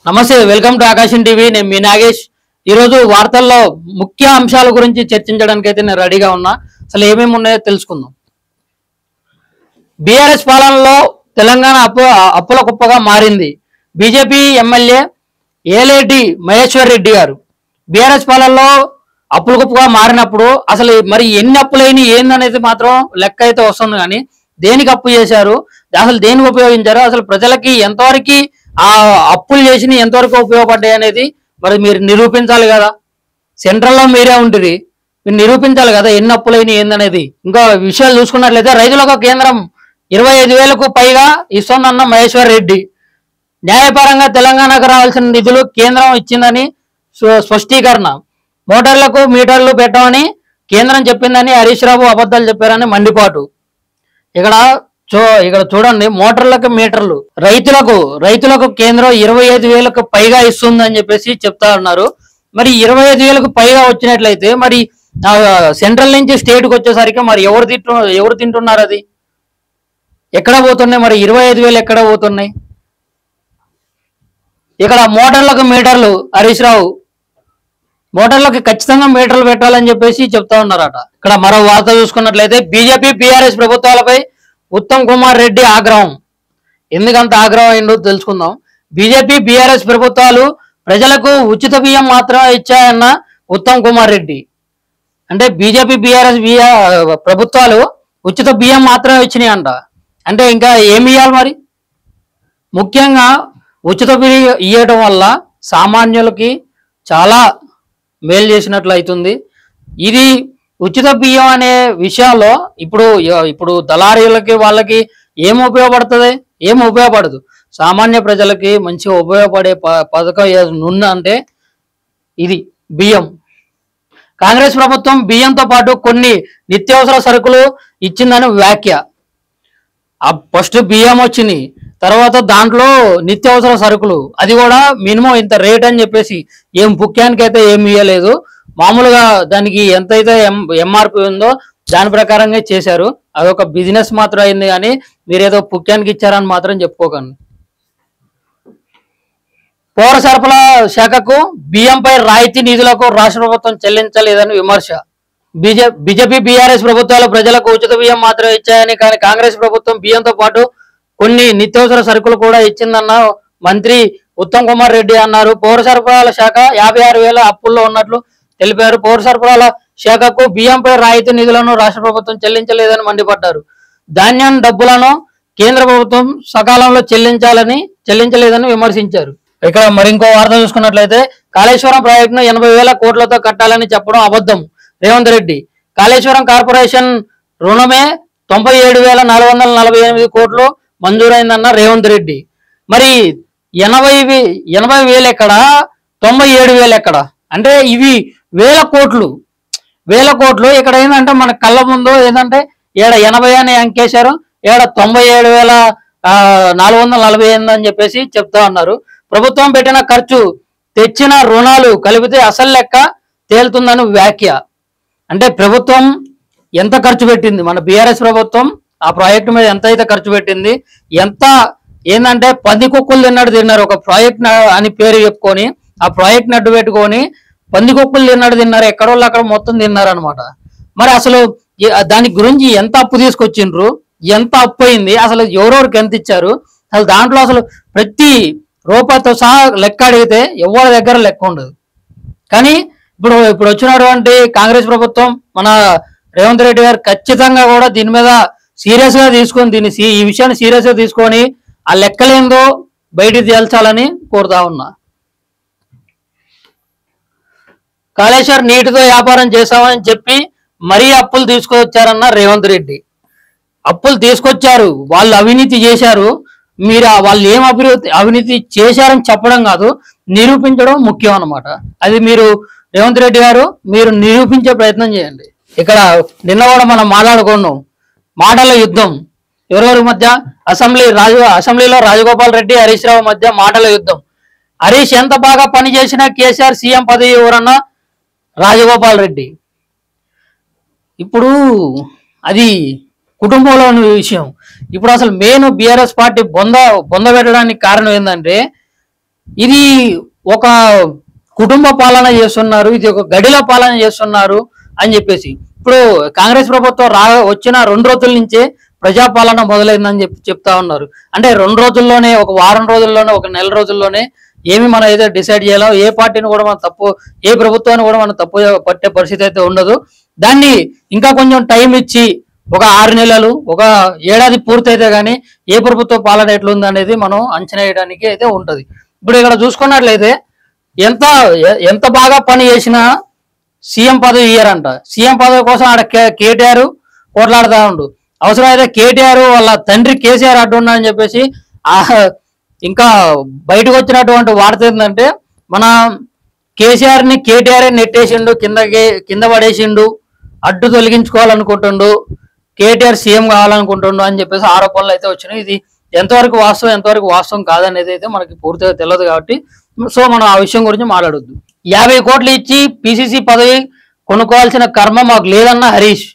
నమస్తే, welcome to ఆకాశం TV. నేను మీ నాగేష్. ఈరోజు వార్తల్లో ముఖ్య అంశాల గురించి చర్చించడానికి అయితే నేను రెడీగా ఉన్నా. అసలు ఏమేమి ఉన్నాయో తెలుసుకుందాం. బీఆర్ఎస్ పాలనలో తెలంగాణ అప్పుల కుప్పగా మారింది. బీజేపీ ఎమ్మెల్యే ఏలేటి మహేశ్వర్ రెడ్డి గారు బీఆర్ఎస్ పాలనలో అప్పుల కుప్పగా మారినప్పుడు అసలు మరి ఎన్ని అప్పులైన ఏందనేది మాత్రం లెక్క అయితే వస్తుంది. కానీ దేనికి అప్పు చేశారు, అసలు దేనికి ఉపయోగించారు, అసలు ప్రజలకి ఎంతవరకు ఆ అప్పులు చేసి ఎంతవరకు ఉపయోగపడ్డాయి అనేది మరి మీరు నిరూపించాలి కదా. సెంట్రల్లో మీరే ఉంటుంది, మీరు నిరూపించాలి కదా ఎన్ని అప్పులైన ఏందనేది. ఇంకా విషయాలు చూసుకున్నట్లయితే రైతులకు కేంద్రం 25,000కు పైగా ఇస్తోందన్న మహేశ్వర్ రెడ్డి. న్యాయపరంగా తెలంగాణకు రావాల్సిన నిధులు కేంద్రం ఇచ్చిందని స్పష్టీకరణ. మోటార్లకు మీటర్లు పెట్టమని కేంద్రం చెప్పిందని హరీష్ రావు అబద్ధాలు చెప్పారని మండిపాటు. ఇక్కడ చూడండి, మోటార్లకు మీటర్లు రైతులకు కేంద్రం 25,000కు పైగా ఇస్తుందని చెప్పేసి చెప్తా ఉన్నారు. మరి 25,000కు పైగా వచ్చినట్లయితే మరి సెంట్రల్ నుంచి స్టేట్కి వచ్చేసరికి మరి ఎవరు తింటున్నారు? అది ఎక్కడ పోతున్నాయి? మరి 25,000 ఎక్కడ పోతున్నాయి? ఇక్కడ మోటార్లకు మీటర్లు హరీష్ రావు మోటార్లకు ఖచ్చితంగా మీటర్లు పెట్టాలని చెప్పేసి చెప్తా ఉన్నారట. ఇక్కడ మరో వార్త చూసుకున్నట్లయితే బీజేపీ బీఆర్ఎస్ ప్రభుత్వాలపై ఉత్తమ్ కుమార్ రెడ్డి ఆగ్రహం. ఎందుకంత ఆగ్రహం అయిందో తెలుసుకుందాం. బీజేపీ బీఆర్ఎస్ ప్రభుత్వాలు ప్రజలకు ఉచిత బియ్యం మాత్రమే ఇచ్చాయన్న ఉత్తమ్ కుమార్ రెడ్డి. అంటే బీజేపీ బీఆర్ఎస్ ప్రభుత్వాలు ఉచిత బియ్యం మాత్రమే ఇచ్చినాయి అంట. అంటే ఇంకా ఏమి ఇవ్వాలి మరి? ముఖ్యంగా ఉచిత బియ్యం ఇవ్వటం వల్ల సామాన్యులకి చాలా మేలు చేసినట్లు అవుతుంది. ఇది ఉచిత బియ్యం అనే విషయంలో ఇప్పుడు దళారీలకి వాళ్ళకి ఏం ఉపయోగపడుతుంది? ఏం ఉపయోగపడదు. సామాన్య ప్రజలకి మంచిగా ఉపయోగపడే పథకం అంటే ఇది బియ్యం. కాంగ్రెస్ ప్రభుత్వం బియ్యంతో పాటు కొన్ని నిత్యావసర సరుకులు ఇచ్చిందని వ్యాఖ్య. ఫస్ట్ బియ్యం వచ్చింది, తర్వాత దాంట్లో నిత్యావసర సరుకులు, అది కూడా మినిమం ఇంత రేట్ అని చెప్పేసి ఏం పుక్యానికి అయితే ఏమి ఇవ్వలేదు. మామూలుగా దానికి ఎంతైతే ఎంఆర్పి ఉందో దాని ప్రకారంగా చేశారు. అదొక బిజినెస్ మాత్రం అయింది, కానీ మీరేదో పుక్యానికి ఇచ్చారని మాత్రం చెప్పుకోకండి. పౌర సరఫరా శాఖకు బియ్యంపై రాయితీ నిధులకు రాష్ట్ర ప్రభుత్వం చెల్లించలేదని విమర్శ. బీజేపీ బీఆర్ఎస్ ప్రభుత్వాలు ప్రజలకు ఉచిత బియ్యం మాత్రమే ఇచ్చాయని, కానీ కాంగ్రెస్ ప్రభుత్వం బియ్యంతో పాటు కొన్ని నిత్యావసర సరుకులు కూడా ఇచ్చిందన్న మంత్రి ఉత్తమ్ కుమార్ రెడ్డి అన్నారు. పౌర సరఫరాల శాఖ 56,000 అప్పుల్లో ఉన్నట్లు తెలిపారు. పౌర సరఫరాల శాఖకు బియ్యంపై రాయితీ నిధులను రాష్ట్ర ప్రభుత్వం చెల్లించలేదని మండిపడ్డారు. ధాన్యం డబ్బులను కేంద్ర ప్రభుత్వం సకాలంలో చెల్లించలేదని విమర్శించారు. ఇక్కడ మరింకో వార్త చూసుకున్నట్లయితే కాళేశ్వరం ప్రాజెక్టును 80,000 కోట్లతో కట్టాలని చెప్పడం అబద్ధం. రేవంత్ రెడ్డి కాళేశ్వరం కార్పొరేషన్ రుణమే 97,448 కోట్లు మంజూరైందన్న రేవంత్ రెడ్డి. మరి 80,000 ఎక్కడ, 97,000 ఎక్కడ? అంటే ఇవి వేల కోట్లు. ఇక్కడ ఏంటంటే మన కళ్ళ ముందు ఏంటంటే ఏడ 80 అని అంకేశారు, ఏడ 97,448 అని చెప్పేసి చెప్తా ఉన్నారు. ప్రభుత్వం పెట్టిన ఖర్చు, తెచ్చిన రుణాలు కలిపితే అసలు లెక్క తేలుతుందని వ్యాఖ్య. అంటే ప్రభుత్వం ఎంత ఖర్చు పెట్టింది, మన బీఆర్ఎస్ ప్రభుత్వం ఆ ప్రాజెక్టు మీద ఎంత అయితే ఖర్చు పెట్టింది, ఎంత ఏంటంటే 10 కుక్కలు తిన్నారు. ఒక ప్రాజెక్ట్ అని పేరు చెప్పుకొని ఆ ప్రాజెక్ట్ అడ్డు పెట్టుకొని 10 కుక్కలు తిన్నారు. ఎక్కడోళ్ళు అక్కడ మొత్తం తిన్నారనమాట. మరి అసలు దాని గురించి ఎంత అప్పు తీసుకొచ్చిండ్రు, ఎంత అప్పు అయింది, అసలు ఎవరెవరికి ఎంత ఇచ్చారు, అసలు దాంట్లో అసలు ప్రతి రూపాయితో సహా లెక్క అడిగితే ఎవరి దగ్గర లెక్క ఉండదు. కానీ ఇప్పుడు వచ్చినటువంటి కాంగ్రెస్ ప్రభుత్వం, మన రేవంత్ రెడ్డి గారు ఖచ్చితంగా కూడా దీని మీద సీరియస్ గా తీసుకొని ఈ విషయాన్ని సీరియస్ గా తీసుకొని ఆ లెక్కలేందో బయటికి తేల్చాలని కోరుతా ఉన్నా. కాళేశ్వరం నీటితో వ్యాపారం చేశామని చెప్పి మరీ అప్పులు తీసుకొచ్చారన్న రేవంత్ రెడ్డి. అప్పులు తీసుకొచ్చారు, వాళ్ళు అవినీతి చేశారు. మీరు వాళ్ళు ఏం అవినీతి చేశారని చెప్పడం కాదు, నిరూపించడం ముఖ్యం అన్నమాట. అది మీరు రేవంత్ రెడ్డి గారు మీరు నిరూపించే ప్రయత్నం చేయండి. ఇక్కడ నిన్న కూడా మనం మాట్లాడుకున్నాం, మాటల యుద్ధం ఎవరెవరి మధ్య, అసెంబ్లీలో రాజగోపాల్ రెడ్డి హరీష్ రావు మధ్య మాటల యుద్ధం. హరీష్ ఎంత బాగా పనిచేసినా కేసీఆర్ సీఎం పదవి ఎవరన్నా రాజగోపాల్ రెడ్డి. ఇప్పుడు అది కుటుంబంలోని విషయం. ఇప్పుడు అసలు మెయిన్ బీఆర్ఎస్ పార్టీ బొంద పెట్టడానికి కారణం ఏంటంటే ఇది ఒక కుటుంబ పాలన చేస్తున్నారు, ఇది ఒక గడిల పాలన చేస్తున్నారు అని చెప్పేసి ఇప్పుడు కాంగ్రెస్ ప్రభుత్వం వచ్చిన 2 రోజుల నుంచే ప్రజాపాలన మొదలైందని చెప్తా ఉన్నారు. అంటే 2 రోజుల్లోనే, ఒక వారం రోజుల్లోనే, ఒక నెల రోజుల్లోనే ఏమి మనం అయితే డిసైడ్ చేయలేం. ఏ పార్టీని కూడా మనం తప్పు, ఏ ప్రభుత్వాన్ని కూడా మనం తప్పు పట్టే పరిస్థితి అయితే ఉండదు. దాన్ని ఇంకా కొంచెం టైం ఇచ్చి ఒక 6 నెలలు, ఒక ఏడాది పూర్తయితే కానీ ఏ ప్రభుత్వ పాలన ఎట్లుంది అనేది మనం అంచనా వేయడానికి అయితే ఉంటది. ఇప్పుడు ఇక్కడ చూసుకున్నట్లయితే ఎంత ఎంత బాగా పని చేసినా సీఎం పదవి ఇయ్యారంట. సీఎం పదవి కోసం ఆడ కేటీఆర్ పోట్లాడుతూ ఉండు. అవసరమైతే కేటీఆర్ వాళ్ళ తండ్రి కేసీఆర్ అడ్డున్నా అని చెప్పేసి ఇంకా బయటకు వచ్చినటువంటి వార్త ఏంటంటే, మన కేసీఆర్ ని కేటీఆర్ నెట్టేసిండు, కింద పడేసిండు, అడ్డు తొలగించుకోవాలనుకుంటుండు, కేటీఆర్ సీఎం కావాలనుకుంటుండు అని చెప్పేసి ఆరోపణలు అయితే వచ్చినాయి. ఇది ఎంతవరకు వాస్తవం, ఎంతవరకు వాస్తవం కాదనేది అయితే మనకి పూర్తిగా తెలియదు. కాబట్టి సో మనం ఆ విషయం గురించి మాట్లాడొద్దు. 50 కోట్లు ఇచ్చి పిసిసి పదవి కొనుక్కోవాల్సిన కర్మ మాకు లేదన్న హరీష్.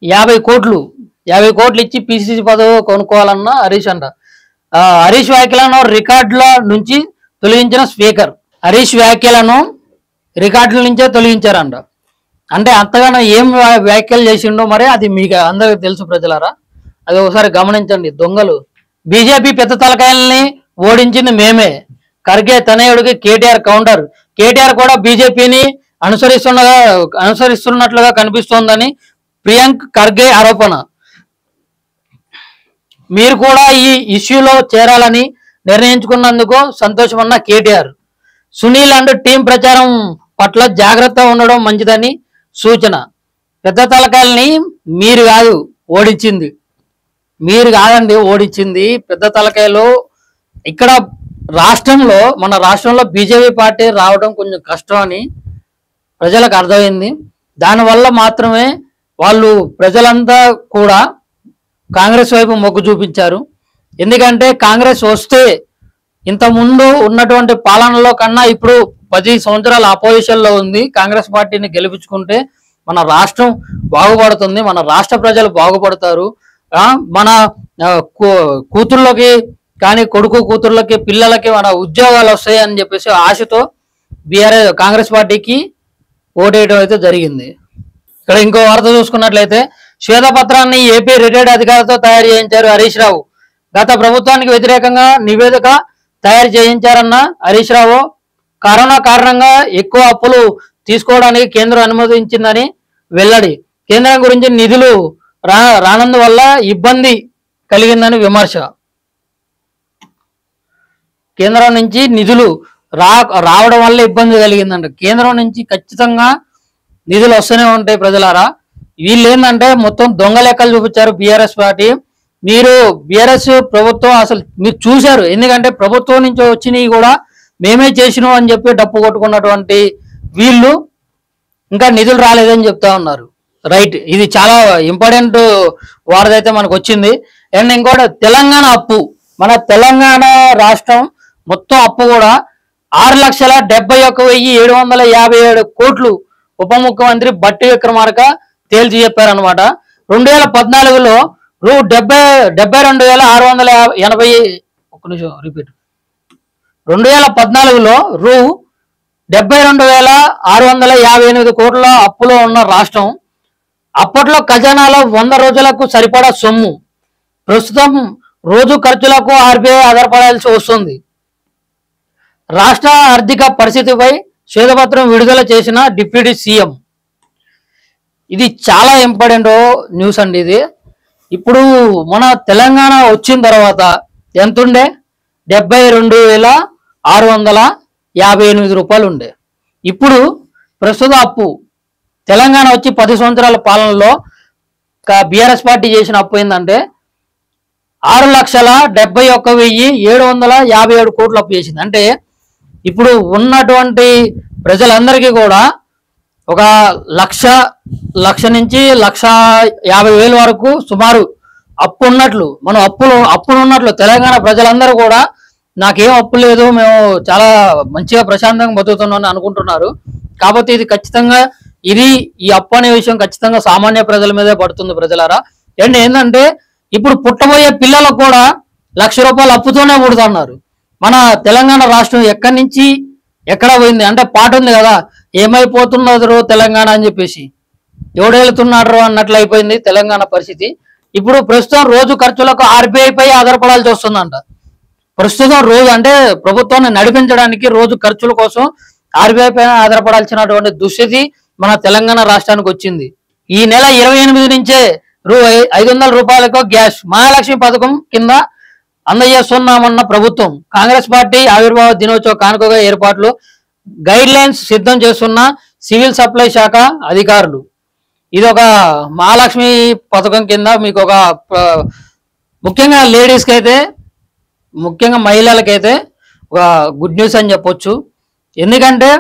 50 కోట్లు ఇచ్చి పిసిసి పదవి కొనుక్కోవాలన్న హరీష్ అంట. హరీష్ వ్యాఖ్యలను రికార్డుల నుంచి తొలగించిన స్పీకర్. హరీష్ వ్యాఖ్యలను రికార్డుల నుంచే తొలగించారంట. అంటే అంతగానో ఏం వ్యాఖ్యలు చేసిండో మరి అది మీకు అందరికి తెలుసు ప్రజలారా, అది ఒకసారి గమనించండి. దొంగలు. బీజేపీ పెద్ద తలకాయల్ని ఓడించింది మేమే. ఖర్గే తనయుడికి కేటీఆర్ కౌంటర్. కేటీఆర్ కూడా బీజేపీని అనుసరిస్తున్నట్లుగా కనిపిస్తోందని ప్రియాంక్ ఖర్గే ఆరోపణ. మీరు కూడా ఈ ఇష్యూలో చేరాలని నిర్ణయించుకున్నందుకు సంతోషమన్న కేటీఆర్. సునీల్ అండ్ టీం ప్రచారం పట్ల జాగ్రత్త ఉండడం మంచిదని సూచన. పెద్ద తలకాయల్ని మీరు కాదు ఓడించింది, మీరు కాదండి ఓడించింది పెద్ద తలకాయలు. ఇక్కడ మన రాష్ట్రంలో బీజేపీ పార్టీ రావడం కొంచెం కష్టం అని ప్రజలకు అర్థమైంది. దానివల్ల మాత్రమే ప్రజలంతా కూడా కాంగ్రెస్ వైపు మొగ్గు చూపించారు. ఎందుకంటే కాంగ్రెస్ వస్తే ఇంతకుముందు ఉన్నటువంటి పాలనలో కన్నా ఇప్పుడు 10 సంవత్సరాల అపోజిషన్ లో ఉంది. కాంగ్రెస్ పార్టీని గెలిపించుకుంటే మన రాష్ట్రం బాగుపడుతుంది, మన రాష్ట్ర ప్రజలు బాగుపడతారు. మన కూతుర్లకి కానీ, కొడుకు కూతుర్లకి, పిల్లలకి మన ఉద్యోగాలు వస్తాయి అని చెప్పేసి ఆశతో కాంగ్రెస్ పార్టీకి ఓటేయడం అయితే జరిగింది. ఇక్కడ ఇంకో వార్త చూసుకున్నట్లయితే, శ్వేతపత్రాన్ని ఏపీ రిటైర్డ్ అధికారులతో తయారు చేయించారు హరీష్ రావు. గత ప్రభుత్వానికి వ్యతిరేకంగా నివేదిక తయారు చేయించారన్న హరీష్ రావు. కరోనా కారణంగా ఎక్కువ అప్పులు తీసుకోవడానికి కేంద్రం అనుమతించిందని వెల్లడి. కేంద్రం గురించి నిధులు రానందువల్ల ఇబ్బంది కలిగిందని విమర్శ. కేంద్రం నుంచి నిధులు రావడం వల్ల ఇబ్బంది కలిగిందంట. కేంద్రం నుంచి ఖచ్చితంగా నిధులు వస్తూనే ఉంటాయి ప్రజలారా. వీళ్ళు ఏంటంటే మొత్తం దొంగ లెక్కలు చూపించారు బీఆర్ఎస్ పార్టీ. బీఆర్ఎస్ ప్రభుత్వం అసలు మీరు చూశారు. ఎందుకంటే ప్రభుత్వం నుంచి వచ్చినవి కూడా మేమే చేసినాం అని చెప్పి డప్పు కొట్టుకున్నటువంటి వీళ్ళు ఇంకా నిధులు రాలేదని చెప్తా ఉన్నారు. రైట్, ఇది చాలా ఇంపార్టెంట్ వార్త అయితే మనకు వచ్చింది. అండ్ ఇంకోటి తెలంగాణ అప్పు, మన తెలంగాణ రాష్ట్రం మొత్తం అప్పు కూడా 6,71,757 కోట్లు ఉప ముఖ్యమంత్రి బట్టి విక్రమార్క తేల్చి చెప్పారనమాట. 2014లో రూ 2014లో రూ 72,658 కోట్ల అప్పులో ఉన్న రాష్ట్రం అప్పట్లో ఖజానాలో 100 రోజులకు సరిపడా సొమ్ము. ప్రస్తుతం రోజు ఖర్చులకు ఆర్బీఐ ఆధారపడాల్సి వస్తుంది. రాష్ట్ర ఆర్థిక పరిస్థితిపై శ్వేతపత్రం విడుదల చేసిన డిప్యూటీ సీఎం. ఇది చాలా ఇంపార్టెంట్ న్యూస్ అండి. ఇది ఇప్పుడు మన తెలంగాణ వచ్చిన తర్వాత ఎంతుండే? 72,658 రూపాయలు ఉండే. ఇప్పుడు ప్రస్తుత అప్పు తెలంగాణ వచ్చి 10 సంవత్సరాల పాలనలో బీఆర్ఎస్ పార్టీ చేసిన అప్పు ఏంటంటే 6,71,757 కోట్లు అప్పు చేసింది. అంటే ఇప్పుడు ఉన్నటువంటి ప్రజలందరికీ కూడా ఒక లక్ష నుంచి 1,50,000 వరకు సుమారు అప్పు ఉన్నట్లు, మనం అప్పులు ఉన్నట్లు తెలంగాణ ప్రజలందరూ కూడా నాకేం అప్పు లేదు, మేము చాలా మంచిగా ప్రశాంతంగా బతుకుతున్నాం అనుకుంటున్నారు. కాబట్టి ఇది ఖచ్చితంగా ఈ అప్పు అనే విషయం ఖచ్చితంగా సామాన్య ప్రజల మీదే పడుతుంది ప్రజలారా. అండ్ ఏంటంటే ఇప్పుడు పుట్టబోయే పిల్లలకు కూడా 1,00,000 రూపాయలు అప్పుతోనే పుడుతున్నారు. మన తెలంగాణ రాష్ట్రం ఎక్కడి నుంచి ఎక్కడ పోయింది అంటే పాట ఉంది కదా, ఏమైపోతున్నదో తెలంగాణ అని చెప్పేసి, ఎవడెళ్తున్నాడు అన్నట్లు అయిపోయింది తెలంగాణ పరిస్థితి. ఇప్పుడు ప్రస్తుతం రోజు ఖర్చులకు ఆర్బీఐ పై ఆధారపడాల్సి వస్తుందంట. ప్రస్తుతం రోజు అంటే ప్రభుత్వాన్ని నడిపించడానికి రోజు ఖర్చుల కోసం ఆర్బీఐ పైన ఆధారపడాల్సినటువంటి దుస్థితి మన తెలంగాణ రాష్ట్రానికి వచ్చింది. ఈ నెల 28 నుంచే 500 రూపాయలకు గ్యాస్ మహాలక్ష్మి పథకం కింద అందజేస్తున్నామన్న ప్రభుత్వం. కాంగ్రెస్ పార్టీ ఆవిర్భావ దినోత్సవ కానుకగా ఏర్పాట్లు గైడ్ లైన్స్ సిద్ధం చేస్తున్న సివిల్ సప్లై శాఖ అధికారులు. ఇది ఒక మహాలక్ష్మి పథకం కింద మీకు ఒక ముఖ్యంగా లేడీస్కి అయితే, ముఖ్యంగా మహిళలకైతే ఒక గుడ్ న్యూస్ అని చెప్పొచ్చు. ఎందుకంటే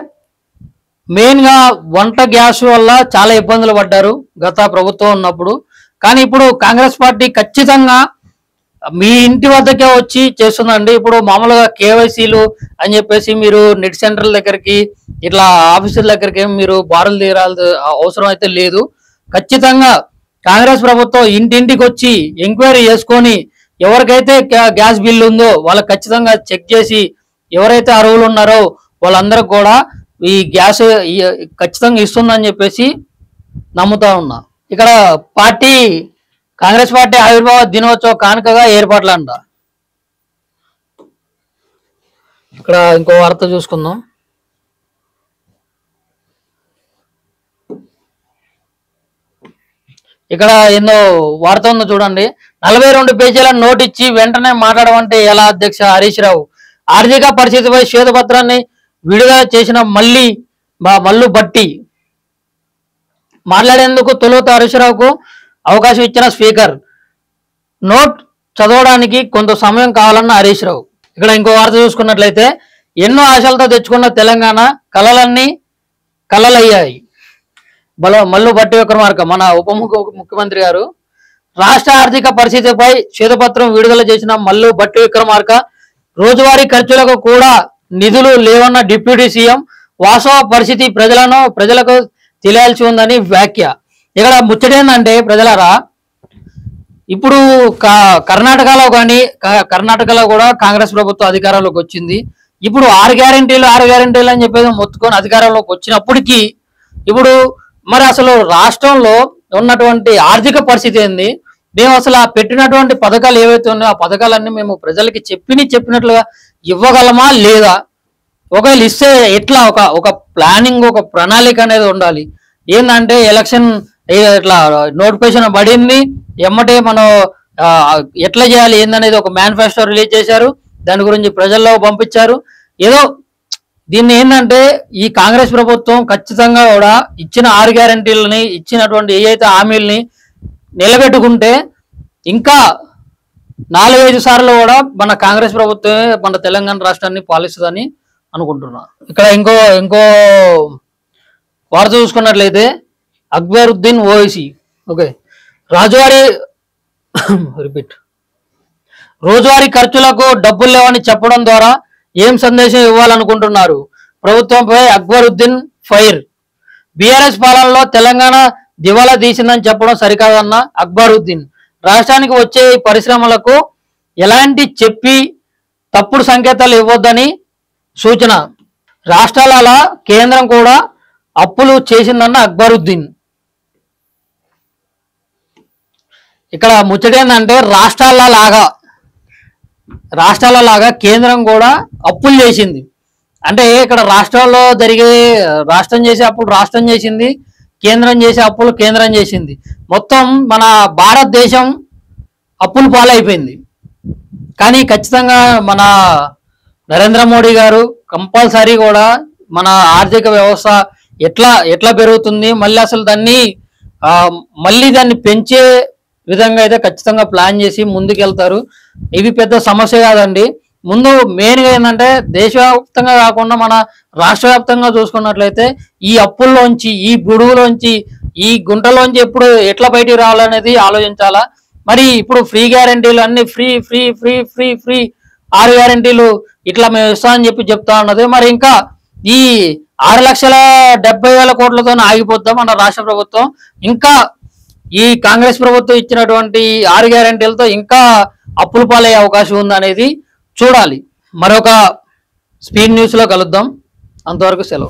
మెయిన్గా వంట గ్యాస్ వల్ల చాలా ఇబ్బందులు పడ్డారు గత ప్రభుత్వం ఉన్నప్పుడు. కానీ ఇప్పుడు కాంగ్రెస్ పార్టీ ఖచ్చితంగా మీ ఇంటి వద్దకే వచ్చి చేస్తుందండి. ఇప్పుడు మామూలుగా కేవైసీలు అని చెప్పేసి మీరు నెట్ సెంటర్ల దగ్గరికి ఇట్లా ఆఫీసుల దగ్గరికి మీరు బారులు తీరాల్సిన అవసరం అయితే లేదు. ఖచ్చితంగా కాంగ్రెస్ ప్రభుత్వం ఇంటింటికి వచ్చి ఎంక్వైరీ చేసుకొని ఎవరికైతే గ్యాస్ బిల్లు ఉందో వాళ్ళకి ఖచ్చితంగా చెక్ చేసి ఎవరైతే అర్హులు ఉన్నారో వాళ్ళందరికి కూడా ఈ గ్యాస్ ఖచ్చితంగా ఇస్తుందని చెప్పేసి నమ్ముతా ఉన్నా. ఇక్కడ కాంగ్రెస్ పార్టీ ఆవిర్భావ దినోత్సవ కానుకగా ఏర్పాట్లు అంట. ఇక్కడ ఇంకో వార్త చూసుకుందాం. ఇక్కడ ఎన్నో వార్త ఉందో చూడండి. 42 పేజీల నోట్ ఇచ్చి వెంటనే మాట్లాడమంటే ఎలా అధ్యక్ష హరీష్ రావు. ఆర్థిక పరిస్థితిపై శ్వేతపత్రాన్ని విడుదల చేసిన మల్లు బట్టి మాట్లాడేందుకు తొలుత హరీష్ రావుకు అవకాశం ఇచ్చిన స్పీకర్. నోట్ చదవడానికి కొంత సమయం కావాలన్న హరీష్ రావు. ఇక్కడ ఇంకో వార్త చూసుకున్నట్లయితే ఎన్నో ఆశలతో తెచ్చుకున్న తెలంగాణ కళలన్నీ కళలయ్యాయి. మల్లు బట్టి విక్రమార్క మన ముఖ్యమంత్రి గారు రాష్ట్ర ఆర్థిక పరిస్థితిపై శ్వేతపత్రం విడుదల చేసిన మల్లు బట్టి విక్రమార్క రోజువారీ ఖర్చులకు కూడా నిధులు లేవన్న డిప్యూటీ సీఎం వాస్తవ పరిస్థితి ప్రజలకు తెలియాల్సి ఉందని వ్యాఖ్య. ఇక్కడ ముచ్చటేందంటే ప్రజలరా, ఇప్పుడు కర్ణాటకలో కర్ణాటకలో కూడా కాంగ్రెస్ ప్రభుత్వం అధికారంలోకి వచ్చింది. ఇప్పుడు 6 గ్యారెంటీలు అని చెప్పేసి మొత్తుకొని అధికారంలోకి వచ్చినప్పటికీ ఇప్పుడు మరి అసలు రాష్ట్రంలో ఉన్నటువంటి ఆర్థిక పరిస్థితి ఏంది, మేము అసలు ఆ పెట్టినటువంటి పథకాలు ఏవైతే ఉన్నాయో ఆ పథకాలన్నీ మేము ప్రజలకి చెప్పినట్లుగా ఇవ్వగలమా లేదా, ఒకవేళ ఇస్తే ఎట్లా ఒక ప్లానింగ్ ఒక ప్రణాళిక అనేది ఉండాలి. ఏంటంటే ఎలక్షన్ ఇట్లా నోటిఫికేషన్ పడింది ఎమ్మటే మనం ఎట్లా చేయాలి ఏందనేది ఒక మేనిఫెస్టో రిలీజ్ చేశారు, దాని గురించి ప్రజల్లో పంపించారు. ఏదో దీన్ని ఏంటంటే ఈ కాంగ్రెస్ ప్రభుత్వం ఖచ్చితంగా కూడా ఇచ్చిన 6 గ్యారెంటీలని ఇచ్చినటువంటి ఏవైతే హామీలని నిలబెట్టుకుంటే ఇంకా 4-5 సార్లు కూడా మన కాంగ్రెస్ ప్రభుత్వమే మన తెలంగాణ రాష్ట్రాన్ని పాలిస్తుందని అనుకుంటున్నా. ఇక్కడ ఇంకో వార్త చూసుకున్నట్లయితే అక్బరుద్దీన్ ఓవైసీ ఓకే రోజువారీ ఖర్చులకు డబ్బులు లేవని చెప్పడం ద్వారా ఏం సందేశం ఇవ్వాలనుకుంటున్నారు. ప్రభుత్వంపై అక్బరుద్దీన్ ఫైర్. బీఆర్ఎస్ పాలనలో తెలంగాణ దివాలా తీసిందని చెప్పడం సరికాదన్న అక్బరుద్దీన్. రాష్ట్రానికి వచ్చే పరిశ్రమలకు ఎలాంటి చెప్పి తప్పుడు సంకేతాలు ఇవ్వొద్దని సూచన. రాష్ట్రాల కేంద్రం కూడా అప్పులు చేసిందన్న అక్బరుద్దీన్. ఇక్కడ ముచ్చటేందంటే రాష్ట్రాల లాగా కేంద్రం కూడా అప్పులు చేసింది. అంటే ఇక్కడ రాష్ట్రం చేసే అప్పులు రాష్ట్రం చేసింది, కేంద్రం చేసే అప్పులు కేంద్రం చేసింది. మొత్తం మన భారతదేశం అప్పులు పాలైపోయింది. కానీ ఖచ్చితంగా మన నరేంద్ర మోడీ గారు కంపల్సరీ కూడా మన ఆర్థిక వ్యవస్థ ఎట్లా పెరుగుతుంది, మళ్ళీ అసలు దాన్ని పెంచే విధంగా అయితే ఖచ్చితంగా ప్లాన్ చేసి ముందుకెళ్తారు. ఇది పెద్ద సమస్య కాదండి. ముందు మెయిన్గా ఏంటంటే దేశవ్యాప్తంగా కాకుండా మన రాష్ట్ర వ్యాప్తంగా చూసుకున్నట్లయితే ఈ అప్పుల్లోంచి, ఈ గుడువులోంచి, ఈ గుంటలోంచి ఎట్లా బయటికి రావాలనేది ఆలోచించాలా. మరి ఇప్పుడు ఫ్రీ గ్యారెంటీలు అన్ని ఫ్రీ 6 గ్యారెంటీలు ఇట్లా మేము ఇస్తామని చెప్తా ఉన్నది. మరి ఇంకా ఈ 6,70,000 కోట్లతో ఆగిపోద్దాం మన రాష్ట్ర ప్రభుత్వం. ఇంకా ఈ కాంగ్రెస్ ప్రభుత్వం ఇచ్చినటువంటి 6 గ్యారెంటీలతో ఇంకా అప్పులు పాలయ్యే అవకాశం ఉందనేది చూడాలి. మరొక స్పీడ్ న్యూస్లో కలుద్దాం. అంతవరకు సెలవు.